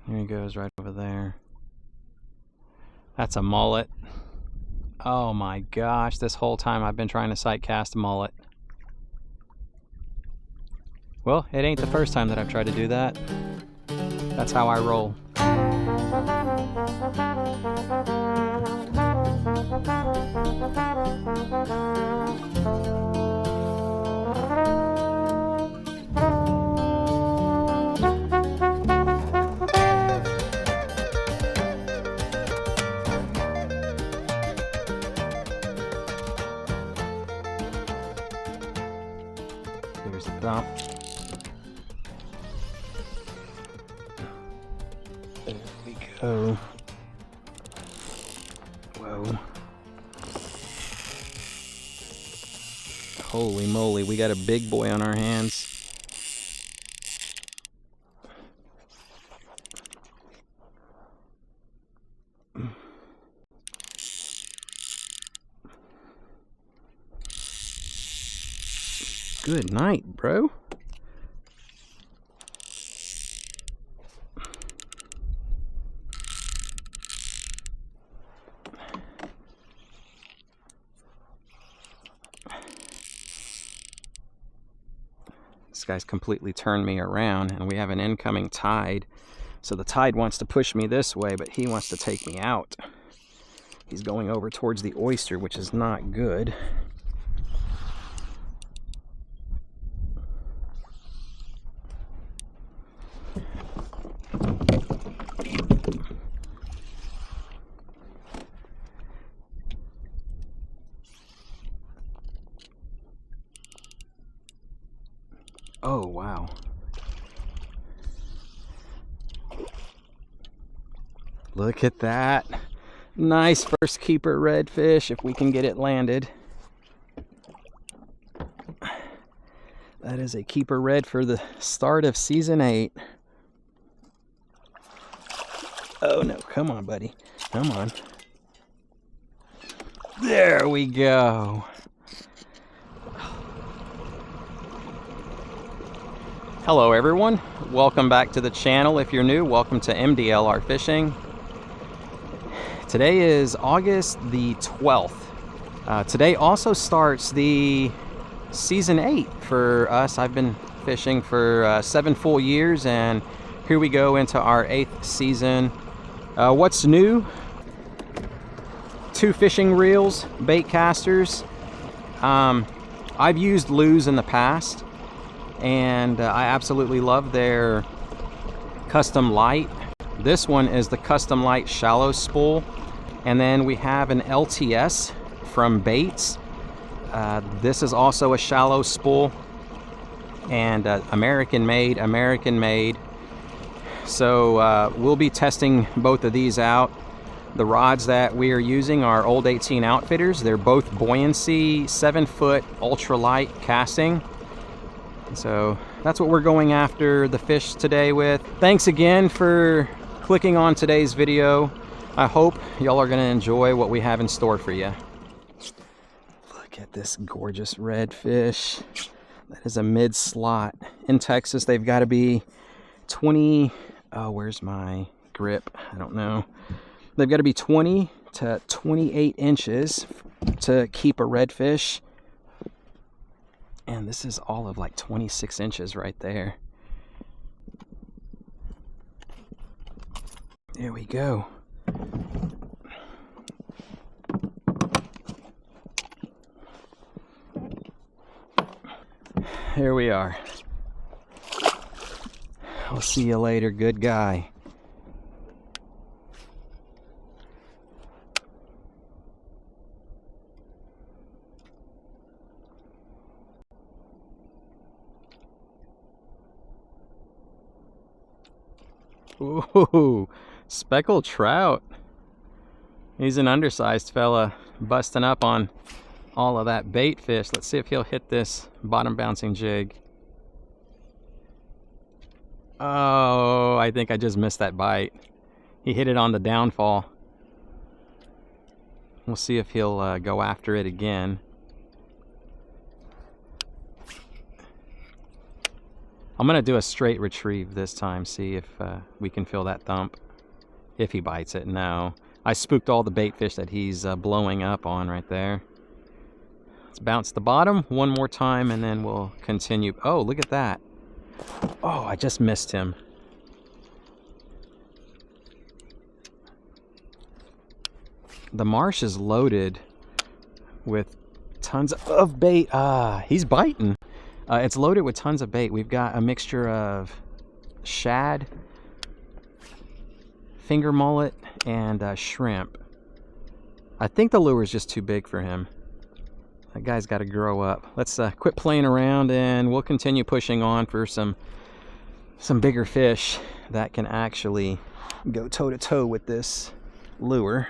There he goes, right over there. That's a mullet. Oh my gosh, this whole time I've been trying to sight cast a mullet. Well, it ain't the first time that I've tried to do that. That's how I roll. There's the bump. There we go. Whoa. Holy moly, we got a big boy on our hands. Good night, bro. This guy's completely turned me around, and we have an incoming tide. So the tide wants to push me this way, but he wants to take me out. He's going over towards the oyster, which is not good. Oh, wow. Look at that. Nice first keeper redfish, if we can get it landed. That is a keeper red for the start of season 8. Oh no, come on, buddy. Come on. There we go. Hello everyone, welcome back to the channel. If you're new, welcome to MDLR Fishing. Today is August the 12th. Today also starts the season 8 for us. I've been fishing for 7 full years, and here we go into our 8th season. What's new? 2 fishing reels, Baitcasters. I've used Lew's in the past, and I absolutely love their custom light. This one is the custom light shallow spool, and then we have an LTS from Baits. This is also a shallow spool, and American made. So we'll be testing both of these out. The rods that we are using are Old 18 Outfitters. They're both buoyancy 7-foot ultralight casting. So that's what we're going after the fish today with. Thanks again for clicking on today's video. I hope y'all are going to enjoy what we have in store for you. Look at this gorgeous redfish. That is a mid slot. In Texas, they've got to be 20. Oh, where's my grip? I don't know. They've got to be 20 to 28 inches to keep a redfish. And this is all of like 26 inches right there. There we go. Here we are. I'll see you later, good guy. Ooh, speckled trout. He's an undersized fella, busting up on all of that bait fish. Let's see if he'll hit this bottom bouncing jig. Oh, I think I just missed that bite. He hit it on the downfall. We'll see if he'll go after it again. I'm gonna do a straight retrieve this time, see if we can feel that thump. If he bites it. No. I spooked all the bait fish that he's blowing up on right there. Let's bounce the bottom one more time and then we'll continue. Oh, look at that. Oh, I just missed him. The marsh is loaded with tons of bait. He's biting. It's loaded with tons of bait. We've got a mixture of shad, finger mullet, and shrimp. I think the lure is just too big for him. That guy's got to grow up. Let's quit playing around and we'll continue pushing on for some bigger fish that can actually go toe to toe with this lure.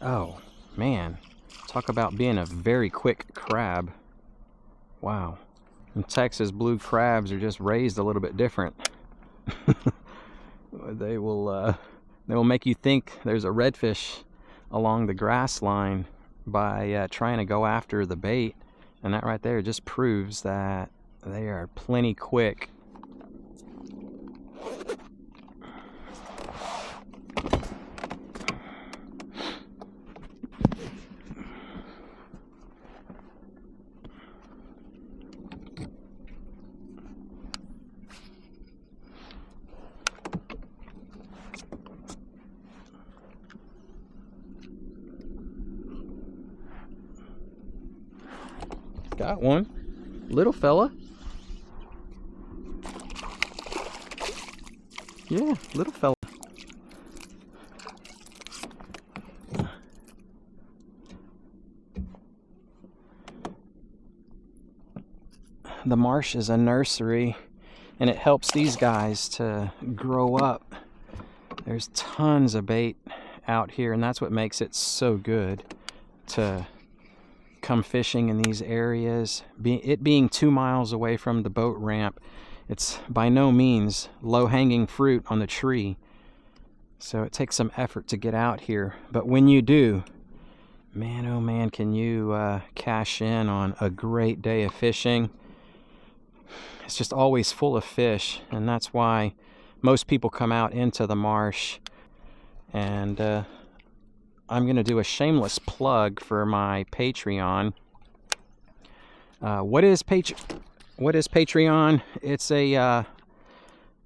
Oh, man. Talk about being a very quick crab. Wow. In Texas, blue crabs are just raised a little bit different. They will make you think there's a redfish along the grass line by trying to go after the bait. And that right there just proves that they are plenty quick. Got one. Little fella. Yeah, little fella. The marsh is a nursery and it helps these guys to grow up. There's tons of bait out here and that's what makes it so good to come fishing in these areas. It being 2 miles away from the boat ramp, it's by no means low-hanging fruit on the tree. So it takes some effort to get out here. But when you do, man, oh man, can you cash in on a great day of fishing. It's just always full of fish, and that's why most people come out into the marsh. And I'm going to do a shameless plug for my Patreon. What is Patreon? It's a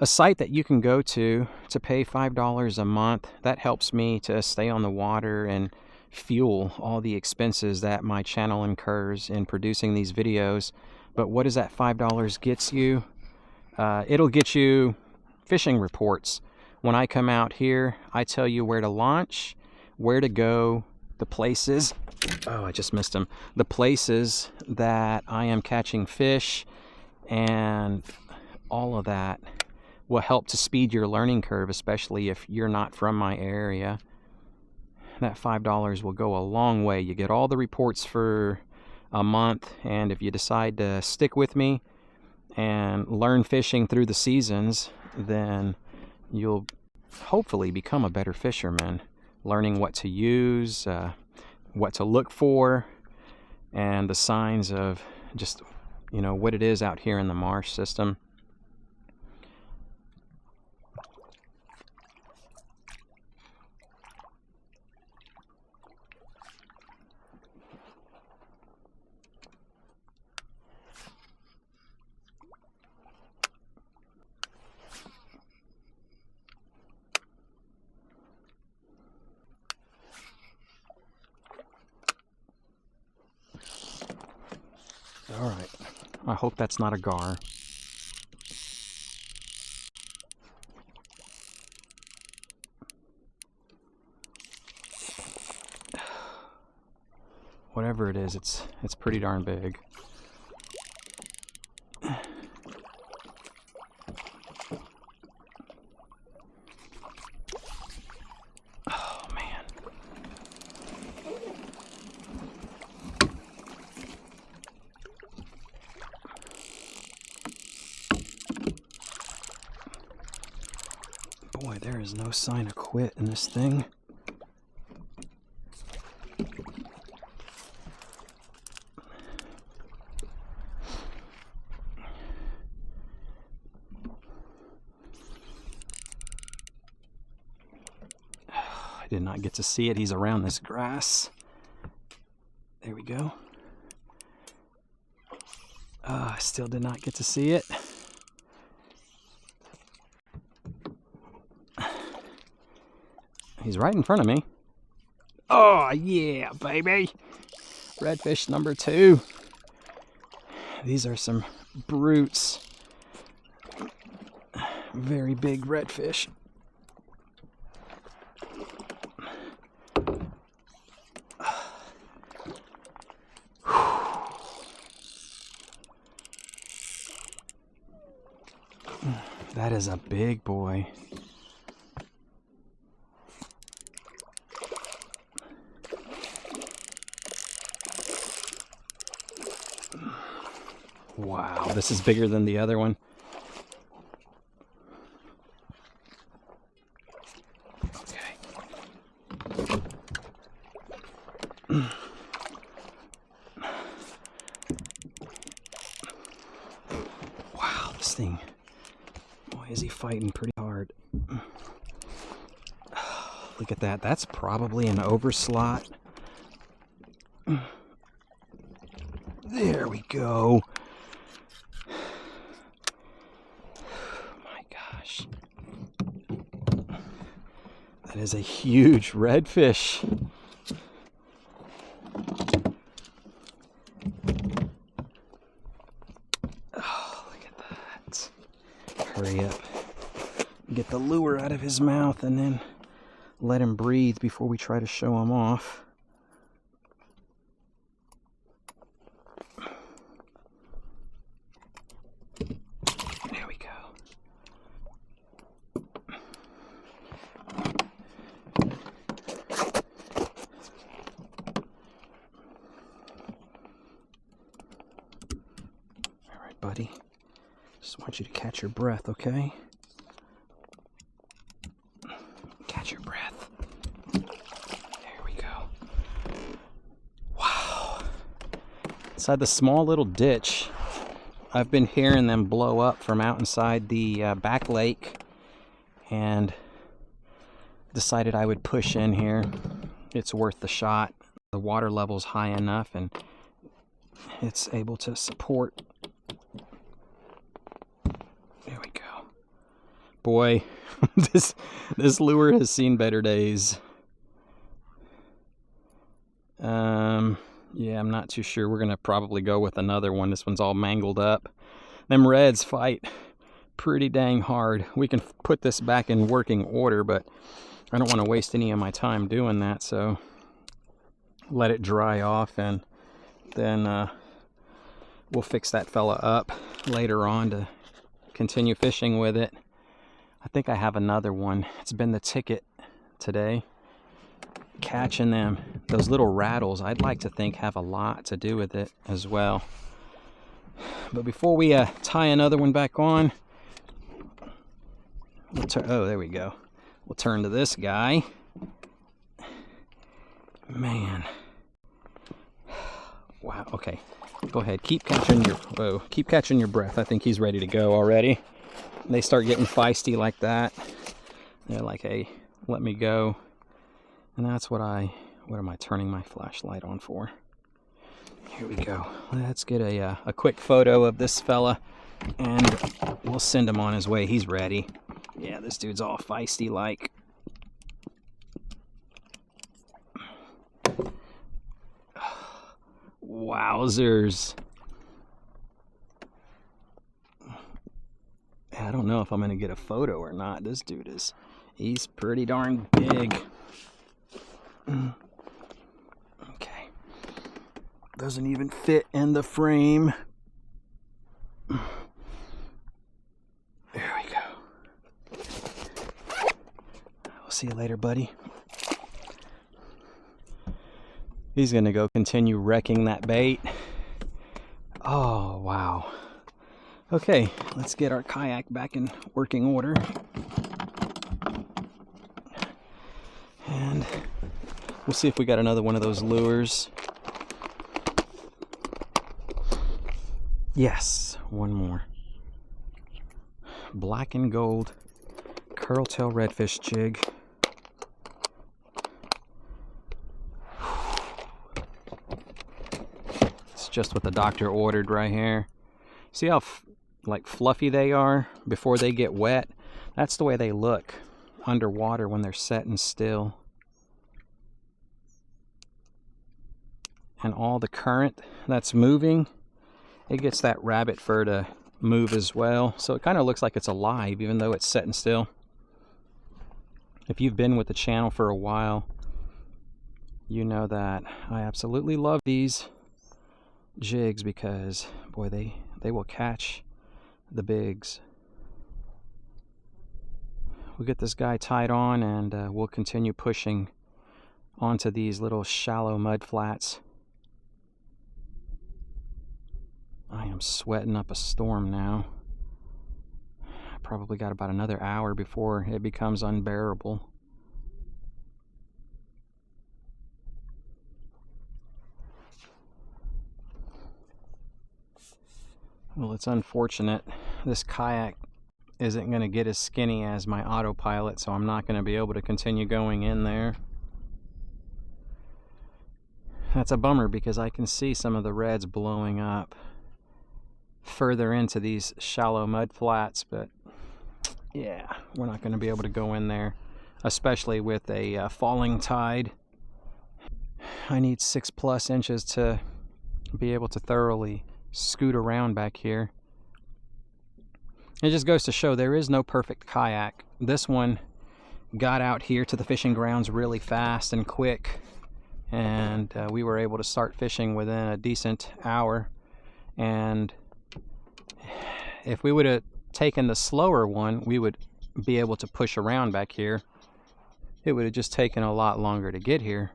site that you can go to pay $5 a month. That helps me to stay on the water and fuel all the expenses that my channel incurs in producing these videos. But what does that $5 gets you? It'll get you fishing reports. When I come out here, I tell you where to launch, where to go, the places. Oh, I just missed him. The places that I am catching fish, and all of that will help to speed your learning curve, especially if you're not from my area. That $5 will go a long way. You get all the reports for a month, and if you decide to stick with me and learn fishing through the seasons, then you'll hopefully become a better fisherman, learning what to use, what to look for, and the signs of just, what it is out here in the marsh system. All right, I hope that's not a gar. Whatever it is, it's pretty darn big. Oh man. Boy, there is no sign of quit in this thing. I did not get to see it. He's around this grass. There we go. I still did not get to see it. He's right in front of me. Oh, yeah, baby. Redfish number 2. These are some brutes. Very big redfish. That is a big boy. Wow, this is bigger than the other one. Okay. Wow, this thing. Boy, is he fighting pretty hard. Look at that. That's probably an overslot. There we go. That is a huge redfish. Oh, look at that. Hurry up. Get the lure out of his mouth and then let him breathe before we try to show him off. There we go. Buddy, just want you to catch your breath, okay? Catch your breath. There we go. Wow. Inside the small little ditch, I've been hearing them blow up from out inside the back lake, and decided I would push in here. It's worth the shot. The water level's high enough, and it's able to support. There we go. Boy, this lure has seen better days. Yeah, I'm not too sure. We're gonna probably go with another one. This one's all mangled up. Them reds fight pretty dang hard. We can put this back in working order, but I don't want to waste any of my time doing that, so let it dry off, and then we'll fix that fella up later on to continue fishing with it. I think I have another one. It's been the ticket today. Catching them, those little rattles, I'd like to think have a lot to do with it as well. But before we tie another one back on, we'll oh, there we go. We'll turn to this guy. Man. Wow, okay. Go ahead, keep catching your breath. I think he's ready to go already. They start getting feisty like that. They're like, hey, let me go. And that's what am I turning my flashlight on for? Here we go. Let's get a quick photo of this fella, and we'll send him on his way. He's ready. Yeah, this dude's all feisty like. Wowzers. I don't know if I'm gonna get a photo or not. This dude he's pretty darn big. Okay. Doesn't even fit in the frame. There we go. We'll see you later, buddy. He's gonna go continue wrecking that bait. Oh, wow. Okay, let's get our kayak back in working order. We'll see if we got another one of those lures. Yes, one more. Black and gold curltail redfish jig. It's just what the doctor ordered right here. See how like fluffy they are before they get wet? That's the way they look underwater when they're setting still. And all the current that's moving, it gets that rabbit fur to move as well. So it kind of looks like it's alive even though it's setting still. If you've been with the channel for a while, you know that I absolutely love these jigs because, boy, they will catch the bigs. We'll get this guy tied on and we'll continue pushing onto these little shallow mud flats. I am sweating up a storm now. I probably got about another hour before it becomes unbearable. Well, it's unfortunate. This kayak isn't going to get as skinny as my autopilot, so I'm not going to be able to continue going in there. That's a bummer because I can see some of the reds blowing up further into these shallow mud flats, but yeah, we're not going to be able to go in there, especially with a falling tide. I need 6+ inches to be able to thoroughly scoot around back here. It just goes to show there is no perfect kayak. This one got out here to the fishing grounds really fast and quick, and we were able to start fishing within a decent hour. And if we would have taken the slower one, we would be able to push around back here. It would have just taken a lot longer to get here.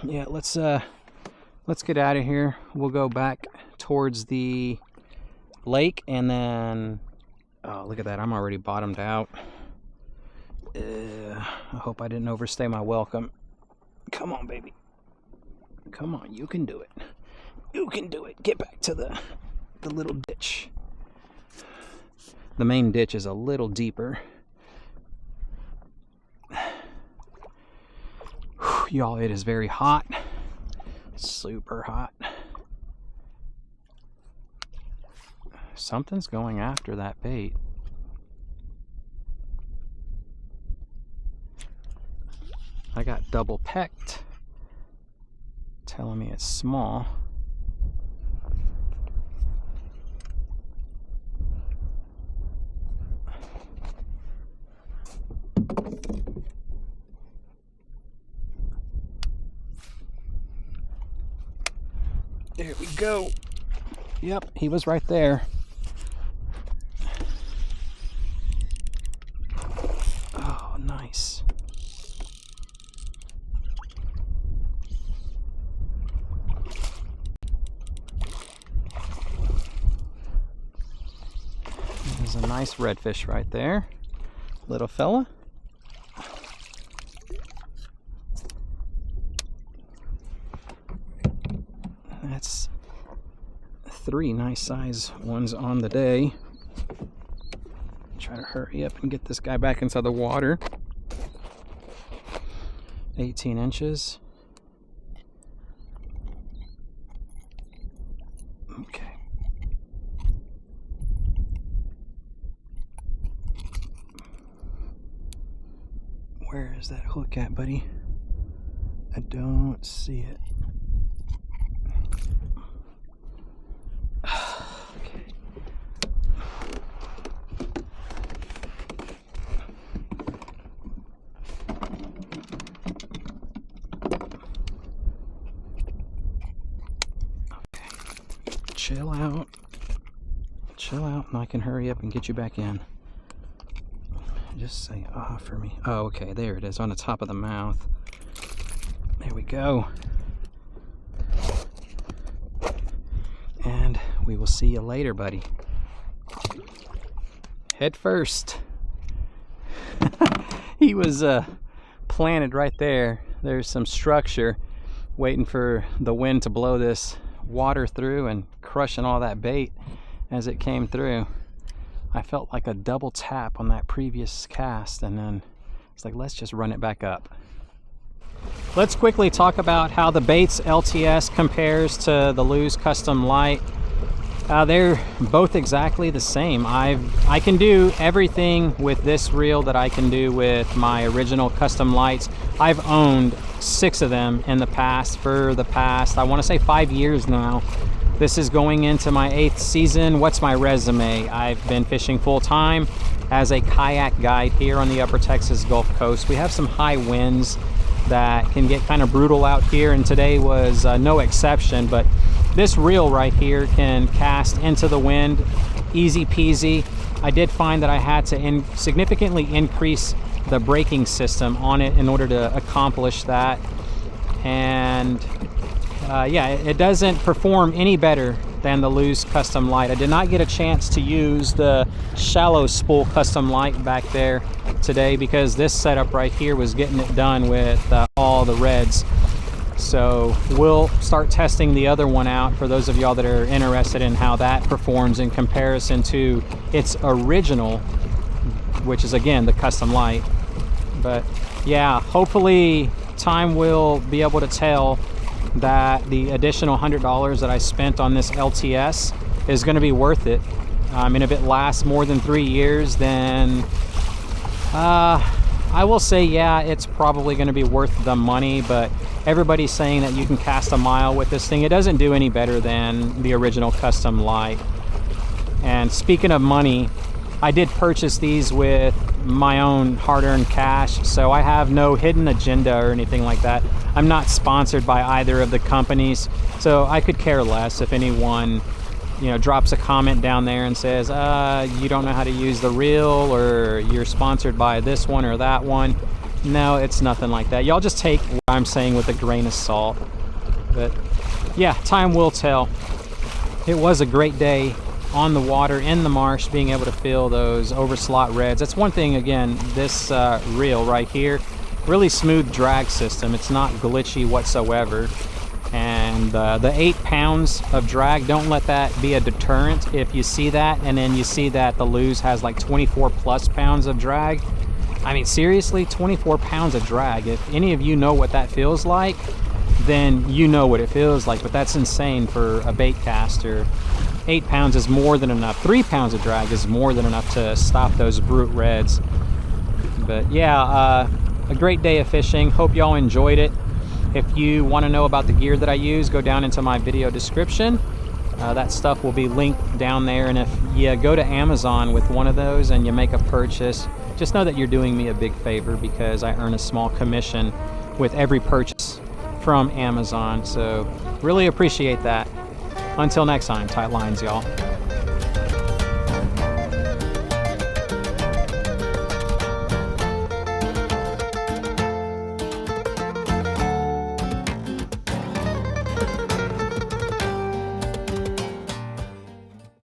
Yeah, let's get out of here. We'll go back towards the lake and then, oh, look at that, I'm already bottomed out. I hope I didn't overstay my welcome. Come on, baby. Come on, you can do it. You can do it. Get back to the little ditch. The main ditch is a little deeper. Y'all, it is very hot. Super hot. Something's going after that bait. I got double pecked, telling me it's small. There we go. Yep, he was right there. Oh, nice. There's a nice redfish right there, little fella. That's 3 nice size ones on the day. Try to hurry up and get this guy back inside the water. 18 inches. Okay. Where is that hook at, buddy? I don't see it. Chill out, and I can hurry up and get you back in. Just say ah for me. Oh, okay, there it is on the top of the mouth. There we go. And we will see you later, buddy. Head first. He was planted right there. There's some structure waiting for the wind to blow this water through and crushing all that bait as it came through. I felt like a double tap on that previous cast, and then it's like, let's just run it back up. Let's quickly talk about how the Baits LTS compares to the Lew's Custom Light. They're both exactly the same. I can do everything with this reel that I can do with my original Custom Lights. I've owned 6 of them in the past for the past, I want to say 5 years now. This is going into my 8th season. What's my resume? I've been fishing full time as a kayak guide here on the Upper Texas Gulf Coast. We have some high winds that can get kind of brutal out here, and today was no exception. But this reel right here can cast into the wind easy peasy. I did find that I had to significantly increase the braking system on it in order to accomplish that. And yeah, it doesn't perform any better than the Lew's Custom Light. I did not get a chance to use the shallow spool Custom Light back there today because this setup right here was getting it done with all the reds. So we'll start testing the other one out for those of y'all that are interested in how that performs in comparison to its original, which is again the Custom Light. But yeah, hopefully time will be able to tell that the additional $100 that I spent on this LTS is going to be worth it. And if it lasts more than 3 years, then I will say, yeah, it's probably going to be worth the money. But everybody's saying that you can cast a mile with this thing. It doesn't do any better than the original Custom Light. And speaking of money, I did purchase these with my own hard-earned cash, so I have no hidden agenda or anything like that. I'm not sponsored by either of the companies, so I could care less if anyone, you know, drops a comment down there and says, you don't know how to use the reel, or you're sponsored by this one or that one. No, it's nothing like that. Y'all just take what I'm saying with a grain of salt. But yeah, time will tell. It was a great day on the water in the marsh, being able to feel those overslot reds. That's one thing, again, this reel right here, really smooth drag system. It's not glitchy whatsoever. And the 8 pounds of drag, don't let that be a deterrent if you see that and then you see that the Lew's has like 24 plus pounds of drag. I mean, seriously, 24 pounds of drag. If any of you know what that feels like, then you know what it feels like. But that's insane for a Baitcaster. 8 pounds is more than enough. 3 pounds of drag is more than enough to stop those brute reds. But yeah, a great day of fishing. Hope y'all enjoyed it. If you want to know about the gear that I use, go down into my video description. That stuff will be linked down there. And if you go to Amazon with one of those and you make a purchase, just know that you're doing me a big favor, because I earn a small commission with every purchase from Amazon. So really appreciate that. Until next time, tight lines, y'all.